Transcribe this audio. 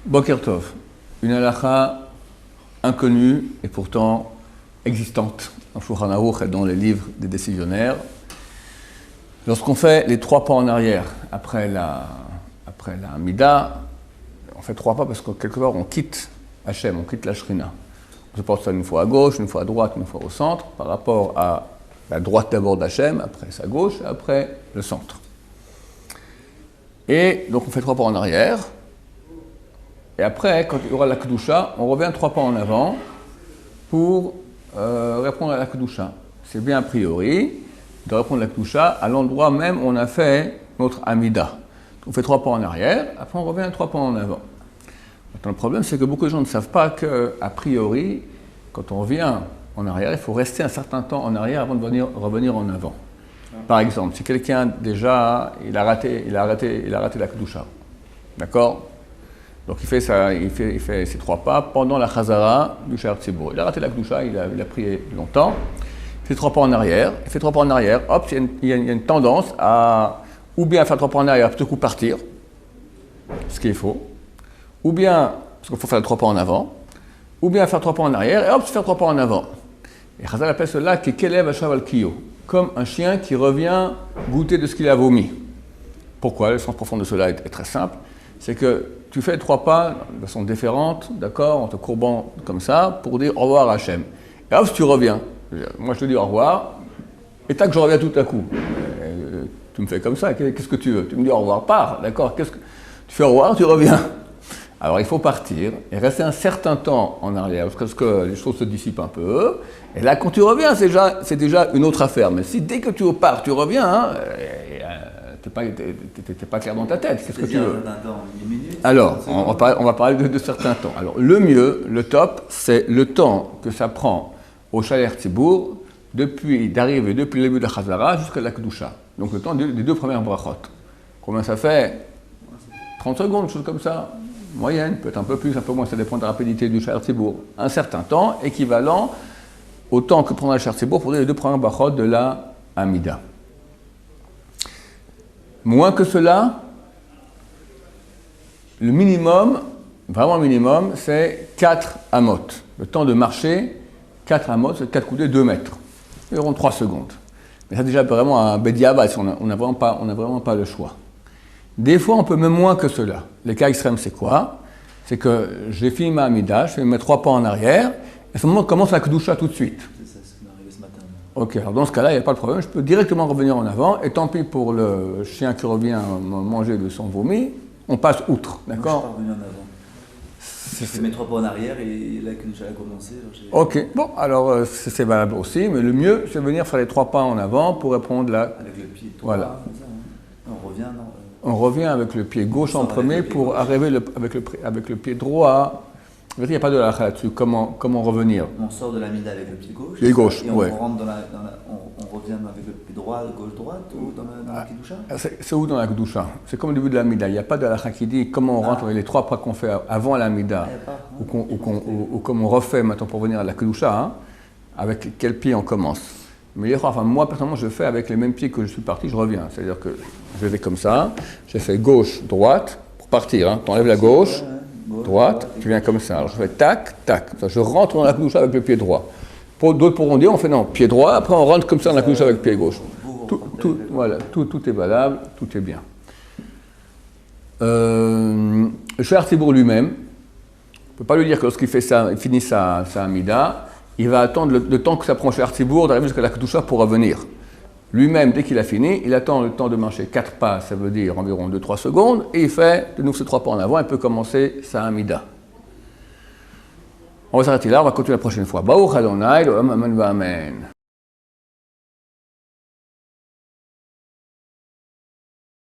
Boker Tov, une halakha inconnue et pourtant existante dans Shulchan Aruch et dans les livres des décisionnaires. Lorsqu'on fait les 3 pas en arrière après la Amida, on fait 3 pas parce que quelque part on quitte Hachem, on quitte la Shrina. On se porte ça une fois à gauche, une fois à droite, une fois au centre, par rapport à la droite d'abord d'Hachem, après sa gauche, et après le centre. Et donc on fait 3 pas en arrière. Et après, quand il y aura la Kedusha, on revient 3 pas en avant pour répondre à la Kedusha. C'est bien a priori de répondre à la Kedusha à l'endroit même où on a fait notre Amida. On fait 3 pas en arrière, après on revient 3 pas en avant. Maintenant, le problème, c'est que beaucoup de gens ne savent pas qu'a priori, quand on revient en arrière, il faut rester un certain temps en arrière avant de revenir en avant. Par exemple, si quelqu'un déjà, il a raté la Kedusha, d'accord ? Donc il fait ces 3 pas pendant la Chazara du Sha'ar Tzibur. Il a raté la Kedusha, il a prié longtemps. Il fait 3 pas en arrière. Il fait 3 pas en arrière. Hop, il y a une tendance à ou bien faire 3 pas en arrière, tout coup partir, ce qu'il faut, ou bien, parce qu'il faut faire 3 pas en avant, ou bien faire 3 pas en arrière et hop, faire 3 pas en avant. Et Chazal appelle cela Kekelev Hashav al Kiyo, comme un chien qui revient goûter de ce qu'il a vomi. Pourquoi? Le sens profond de cela est très simple. C'est que tu fais 3 pas de façon différente, d'accord, en te courbant comme ça, pour dire au revoir à Hachem. Et hop, tu reviens. Moi, je te dis au revoir, et tac, je reviens tout à coup. Tu me fais comme ça, qu'est-ce que tu veux? Tu me dis au revoir, pars, d'accord? Tu fais au revoir, tu reviens. Alors, il faut partir et rester un certain temps en arrière, parce que les choses se dissipent un peu. Et là, quand tu reviens, c'est déjà une autre affaire. Mais si dès que tu pars, tu reviens, t'es pas clair dans ta tête. Qu'est-ce que tu veux? Alors, on va parler de certains temps. Alors, le mieux, le top, c'est le temps que ça prend au Sha'ar Tzibur d'arriver depuis le début de la Chazara jusqu'à la Kedusha. Donc, le temps des 2 premières brachot. Combien ça fait? 30 secondes, une chose comme ça. Moyenne, peut-être un peu plus, un peu moins, ça dépend de la rapidité du Sha'ar Tzibur. Un certain temps, équivalent au temps que prendra le Sha'ar Tzibur pour les 2 premières brachot de la Amida. Moins que cela, le minimum, vraiment le minimum, c'est 4 amot. Le temps de marcher, 4 amot, c'est 4 coudées, 2 mètres. Environ 3 secondes. Mais c'est déjà vraiment un bédiabat, on n'a vraiment pas le choix. Des fois, on peut même moins que cela. Les cas extrêmes, c'est quoi? C'est que j'ai fini ma Amida, je fais mes 3 pas en arrière, et à ce moment, on commence la Kedusha tout de suite. C'est ça, ce qui m'est arrivé ce matin. Ok, alors dans ce cas-là, il n'y a pas de problème, je peux directement revenir en avant, et tant pis pour le chien qui revient manger de son vomi, on passe outre, d'accord? Moi, je suis pas revenu en avant. J'ai fait mes 3 pas en arrière et là, quand j'allais commencer... Ok, bon, alors c'est valable aussi, mais le mieux, c'est de venir faire les 3 pas en avant pour répondre là. Avec le pied droit, voilà. Comme ça, hein. On revient, non? On revient avec le pied gauche en premier pour arriver avec le pied droit. Il n'y a pas de halakha là-dessus. Comment revenir? On sort de l'amida avec le pied gauche. Pied gauche, et ouais. On rentre on revient avec le pied droit, gauche-droite ou dans la Kedusha? C'est où dans la Kedusha? C'est comme au début de l'amida. Il n'y a pas de halakha qui dit comment on rentre avec les 3 pas qu'on fait avant l'amida ou comme on refait maintenant pour venir à la Kedusha, hein, avec quel pied on commence. Mais moi, personnellement, je fais avec les mêmes pieds que je suis parti, je reviens. C'est-à-dire que je vais comme ça, j'ai fait gauche, droite, pour partir. Hein. Tu enlèves la gauche, droite, tu viens comme ça. Alors je fais tac, tac. Je rentre dans la Kedusha avec le pied droit. D'autres pourront dire, on fait non, pied droit, après on rentre comme ça dans la Kedusha avec le pied gauche. Voilà, tout est valable, tout est bien. Le Sha'ar Tzibur lui-même, on ne peut pas lui dire que lorsqu'il finit sa Amida, il va attendre le temps que ça prend Sha'ar Tzibur d'arriver jusqu'à la Kedusha pour revenir. Lui-même, dès qu'il a fini, il attend le temps de marcher 4 pas, ça veut dire environ 2-3 secondes, et il fait de nouveau ces 3 pas en avant, il peut commencer sa Amida. On va s'arrêter là, on va continuer la prochaine fois. Baruch Adonai, Amen.